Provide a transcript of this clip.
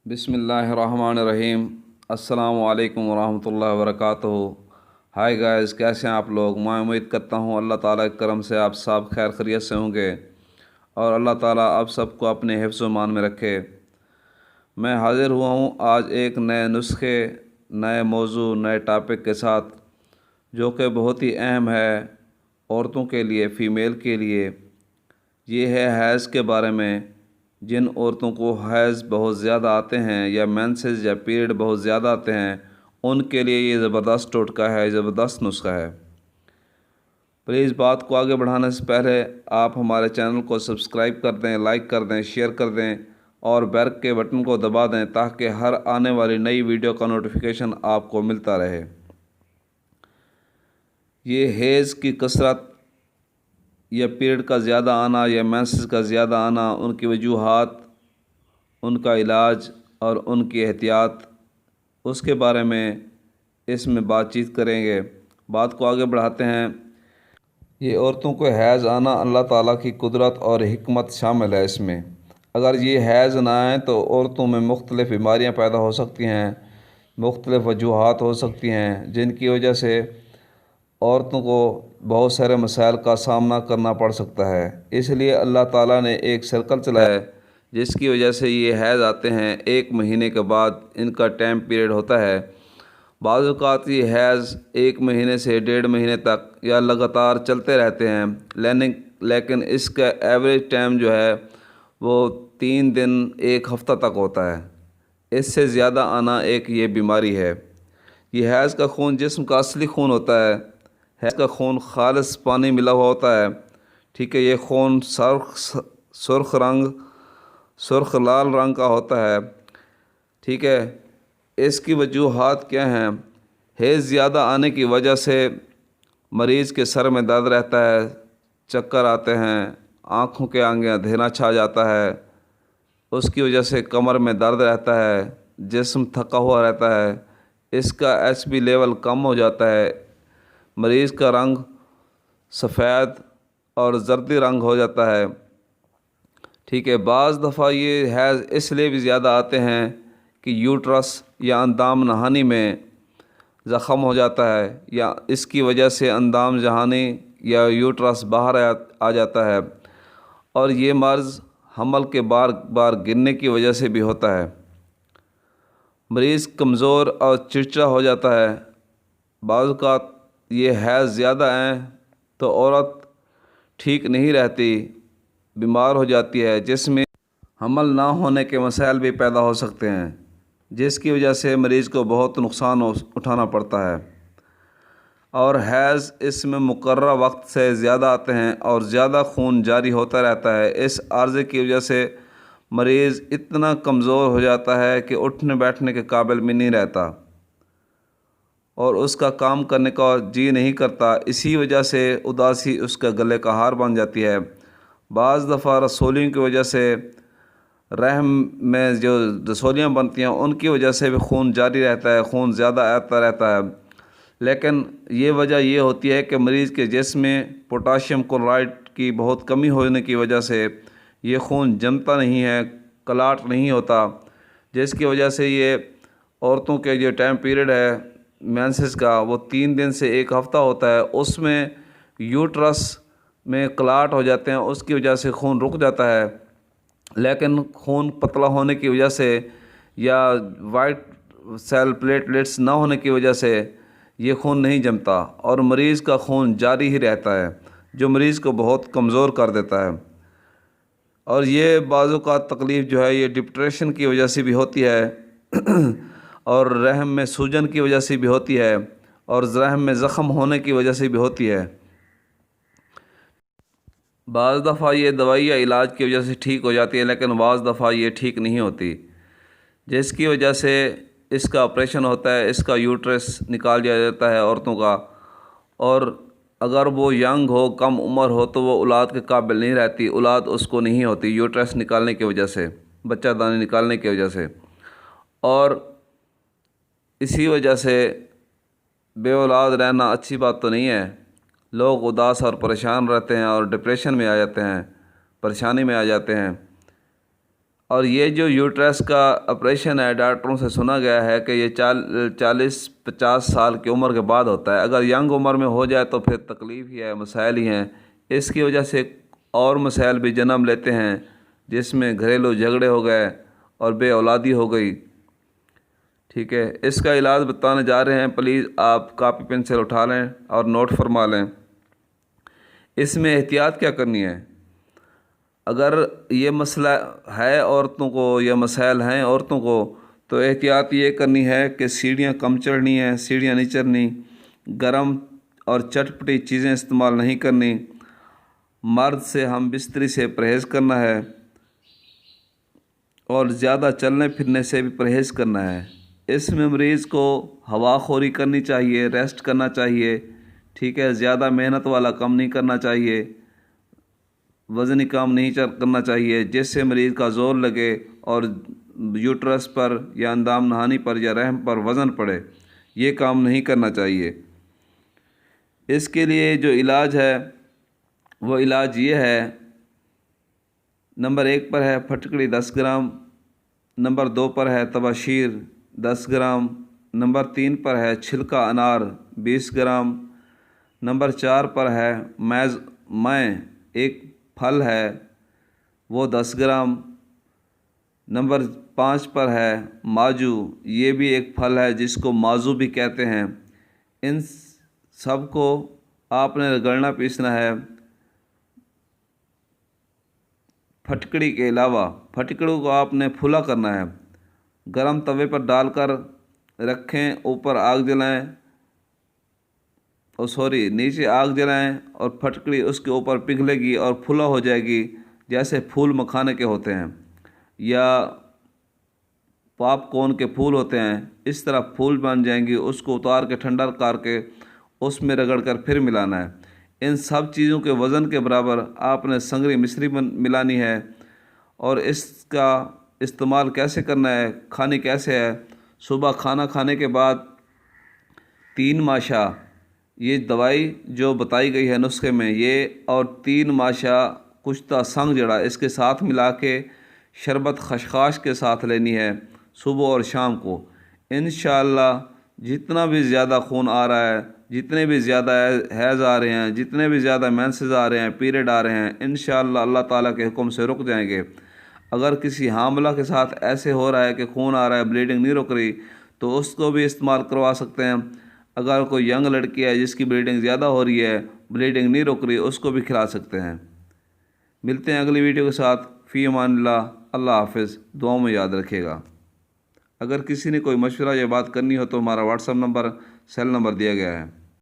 बिस्मिल्लाहिर्रहमानिर्रहीम। अस्सलामु अलैकुम वरहमतुल्लाहि वबरकातुहू। हाय गाइस, कैसे हैं आप लोग। मैं उम्मीद करता हूँ अल्लाह ताला के करम से आप सब खैर खैरियत से होंगे और अल्लाह ताला आप सबको अपने हिफ्ज़ व मान में रखे। मैं हाज़िर हुआ हूँ आज एक नए नुस्खे, नए मौजू, नए टॉपिक के साथ, जो कि बहुत ही अहम है औरतों के लिए, फ़ीमेल के लिए। ये है हैज़ के बारे में। जिन औरतों को हैज़ बहुत ज़्यादा आते हैं या मेंसेस या पीरियड बहुत ज़्यादा आते हैं, उनके लिए ये ज़बरदस्त टोटका है, ज़बरदस्त नुस्खा है। प्लीज़ बात को आगे बढ़ाने से पहले आप हमारे चैनल को सब्सक्राइब कर दें, लाइक कर दें, शेयर कर दें और बेल के बटन को दबा दें ताकि हर आने वाली नई वीडियो का नोटिफिकेशन आपको मिलता रहे। ये हैज़ की कसरत या पीरियड का ज़्यादा आना या मेंसेस का ज़्यादा आना, उनकी वजूहात, उनका इलाज और उनकी एहतियात, उसके बारे में इसमें बातचीत करेंगे। बात को आगे बढ़ाते हैं। ये औरतों को हैज़ आना अल्लाह ताला की कुदरत और हिकमत शामिल है इसमें। अगर ये हैज़ ना आए तो औरतों में मुख्तलिफ़ बीमारियाँ पैदा हो सकती हैं, मुख्तलिफ़ वजूहात हो सकती हैं, जिनकी वजह से औरतों को बहुत सारे मसाइल का सामना करना पड़ सकता है। इसलिए अल्लाह ताला ने एक सर्कल चलाया है जिसकी वजह से ये हैज़ आते हैं। 1 महीने के बाद इनका टाइम पीरियड होता है। बाज़ औक़ात ये हैज़ 1 महीने से 1.5 महीने तक या लगातार चलते रहते हैं, लेकिन इसका एवरेज टाइम जो है वो 3 दिन 1 हफ़्ता तक होता है। इससे ज़्यादा आना एक ये बीमारी है। ये हैज़ का खून जिस्म का असली खून होता है। हैज़ का खून खालिस पानी मिला हुआ होता है। ठीक है, ये खून सुर्ख लाल रंग का होता है। ठीक है, इसकी वजूहात क्या हैं। हैज़ ज़्यादा आने की वजह से मरीज़ के सर में दर्द रहता है, चक्कर आते हैं, आँखों के आगे अंधेरा छा जाता है, उसकी वजह से कमर में दर्द रहता है, जिस्म थका हुआ रहता है, इसका HB लेवल कम हो जाता है, मरीज़ का रंग सफ़ेद और जर्दी रंग हो जाता है। ठीक है, बाज़ दफ़ा ये हैज़ इसलिए भी ज़्यादा आते हैं कि यूट्रस या अंदाम नहानी में ज़ख़म हो जाता है या इसकी वजह से अंदाम जहानी या यूट्रस बाहर आ जाता है और ये मर्ज़ हमल के बार बार गिरने की वजह से भी होता है। मरीज़ कमज़ोर और चिड़चिड़ा हो जाता है। बाज़ औक़ात ये हैज़ ज़्यादा हैं तो औरत ठीक नहीं रहती, बीमार हो जाती है, जिसमें हमल ना होने के मसाइल भी पैदा हो सकते हैं, जिसकी वजह से मरीज़ को बहुत नुकसान उठाना पड़ता है। और हैज़ इसमें मुकर्रर वक्त से ज़्यादा आते हैं और ज़्यादा खून जारी होता रहता है। इस अर्ज़े की वजह से मरीज़ इतना कमज़ोर हो जाता है कि उठने बैठने के काबिल भी नहीं रहता और उसका काम करने का जी नहीं करता। इसी वजह से उदासी उसका गले का हार बन जाती है। बाज़ दफ़ा रसोलियों की वजह से रहम में जो रसोलियाँ बनती हैं उनकी वजह से भी खून जारी रहता है, खून ज़्यादा आता रहता है। लेकिन ये वजह ये होती है कि मरीज़ के जिस्म में पोटाशियम क्लोराइड की बहुत कमी होने की वजह से ये खून जमता नहीं है, क्लॉट नहीं होता, जिसकी वजह से ये औरतों के जो टाइम पीरियड है मेंसेस का वो 3 दिन से 1 हफ़्ता होता है, उसमें यूट्रस में क्लॉट हो जाते हैं, उसकी वजह से खून रुक जाता है। लेकिन खून पतला होने की वजह से या वाइट सेल प्लेटलेट्स ना होने की वजह से ये खून नहीं जमता और मरीज़ का खून जारी ही रहता है, जो मरीज़ को बहुत कमज़ोर कर देता है। और ये बाज़ों का तकलीफ़ जो है ये डिप्रेशन की वजह से भी होती है और रहम में सूजन की वजह से भी होती है और रहम में ज़ख़म होने की वजह से भी होती है। बाज़ दफ़ा ये दवाई या इलाज की वजह से ठीक हो जाती है, लेकिन बाज़ दफ़ा ये ठीक नहीं होती, जिसकी वजह से इसका ऑपरेशन होता है, इसका यूट्रस निकाल दिया जाता है औरतों का। और अगर वो यंग हो, कम उम्र हो, तो वो औलाद के काबिल नहीं रहती, औलाद उसको नहीं होती यूट्रस निकालने की वजह से, बच्चा दानी निकालने की वजह से। और इसी वजह से बे औलाद रहना अच्छी बात तो नहीं है। लोग उदास और परेशान रहते हैं और डिप्रेशन में आ जाते हैं, परेशानी में आ जाते हैं। اور یہ جو یوٹرس کا آپریشن ہے ڈاکٹروں سے سنا گیا ہے کہ یہ 40-50 سال کی عمر کے بعد ہوتا ہے۔ اگر ینگ عمر میں ہو جائے تو پھر تکلیف ہی ہے، مسائل ہی ہیں۔ اس کی وجہ سے اور مسائل بھی جنم لیتے ہیں، جس میں گھریلو جھگڑے ہو گئے اور بے اولادی ہو گئی۔ ٹھیک ہے، اس کا علاج بتانے جا رہے ہیں، پلیز آپ کاپی پنسل اٹھا لیں اور نوٹ فرما لیں۔ اس میں احتیاط کیا کرنی ہے؟ اگر یہ مسئلہ ہے عورتوں کو یا مسائل ہیں عورتوں کو، تو احتیاط یہ کرنی ہے کہ سیڑھیاں کم چڑھنی ہیں، سیڑھیاں نہیں چڑھنی، گرم اور چٹپٹی چیزیں استعمال نہیں کرنی، مرد سے ہم بستری سے پرہیز کرنا ہے، اور زیادہ چلنے پھرنے سے بھی پرہیز کرنا ہے۔ اس میں مریض کو ہوا خوری کرنی چاہیے، ریسٹ کرنا چاہیے، ٹھیک ہے، زیادہ محنت والا کام نہیں کرنا چاہیے، وزنی کام نہیں کرنا چاہیے جس سے مریض کا زور لگے اور یوٹرس پر یا اندام نہانی پر یا رحم پر وزن پڑے۔ یہ کام نہیں کرنا چاہیے۔ اس کے لیے جو علاج ہے وہ علاج یہ ہے، نمبر 1 پر ہے پھٹکڑی 10 گرام، نمبر 2 پر ہے تباشیر 10 گرام، نمبر 3 پر ہے چھلکا انار 20 گرام، نمبر 4 پر ہے میں ایک پھل ہے وہ 10 گرام، نمبر 5 پر ہے ماجو، یہ بھی ایک پھل ہے جس کو مازو بھی کہتے ہیں۔ ان سب کو آپ نے رگڑنا پیسنا ہے۔ پھٹکڑی کے علاوہ پھٹکڑوں کو آپ نے پھولا کرنا ہے، گرم توے پر ڈال کر رکھیں، اوپر آگ جلائیں، نیچے آگ جلائیں اور پھٹکڑی اس کے اوپر پگھلے گی اور پھولا ہو جائے گی، جیسے پھول مکھانے کے ہوتے ہیں یا پاپ کارن کے پھول ہوتے ہیں، اس طرح پھول بن جائیں گی۔ اس کو اتار کے ٹھنڈا کر کے اس میں رگڑ کر پھر ملانا ہے۔ ان سب چیزوں کے وزن کے برابر آپ نے سنگری مصری ملانی ہے۔ اور اس کا استعمال کیسے کرنا ہے، کھانی کیسے ہے؟ صبح کھانا کھانے کے بعد 3 ماشا، یہ دوائی جو بتائی گئی ہے نسخے میں، یہ اور 3 ماشا کشتہ سنگ جڑا اس کے ساتھ ملا کے شربت خشخاش کے ساتھ لینی ہے صبح اور شام کو۔ انشاءاللہ جتنا بھی زیادہ خون آ رہا ہے، جتنے بھی زیادہ حیض آ رہے ہیں، جتنے بھی زیادہ مینسز آ رہے ہیں، پیریڈ آ رہے ہیں، انشاءاللہ اللہ تعالیٰ کے حکم سے رک جائیں گے۔ اگر کسی حاملہ کے ساتھ ایسے ہو رہا ہے کہ خون آ رہا ہے، بلیڈنگ نہیں رک رہی، تو اس کو بھی استعمال کروا سکتے ہیں۔ اگر کوئی ینگ لڑکی ہے جس کی بلیڈنگ زیادہ ہو رہی ہے، بلیڈنگ نہیں رک رہی، اس کو بھی کھلا سکتے ہیں۔ ملتے ہیں اگلی ویڈیو کے ساتھ۔ فی امان اللہ، اللہ حافظ، دعاؤں میں یاد رکھے گا۔ اگر کسی نے کوئی مشورہ یا بات کرنی ہو تو ہمارا WhatsApp number, cell number دیا گیا ہے۔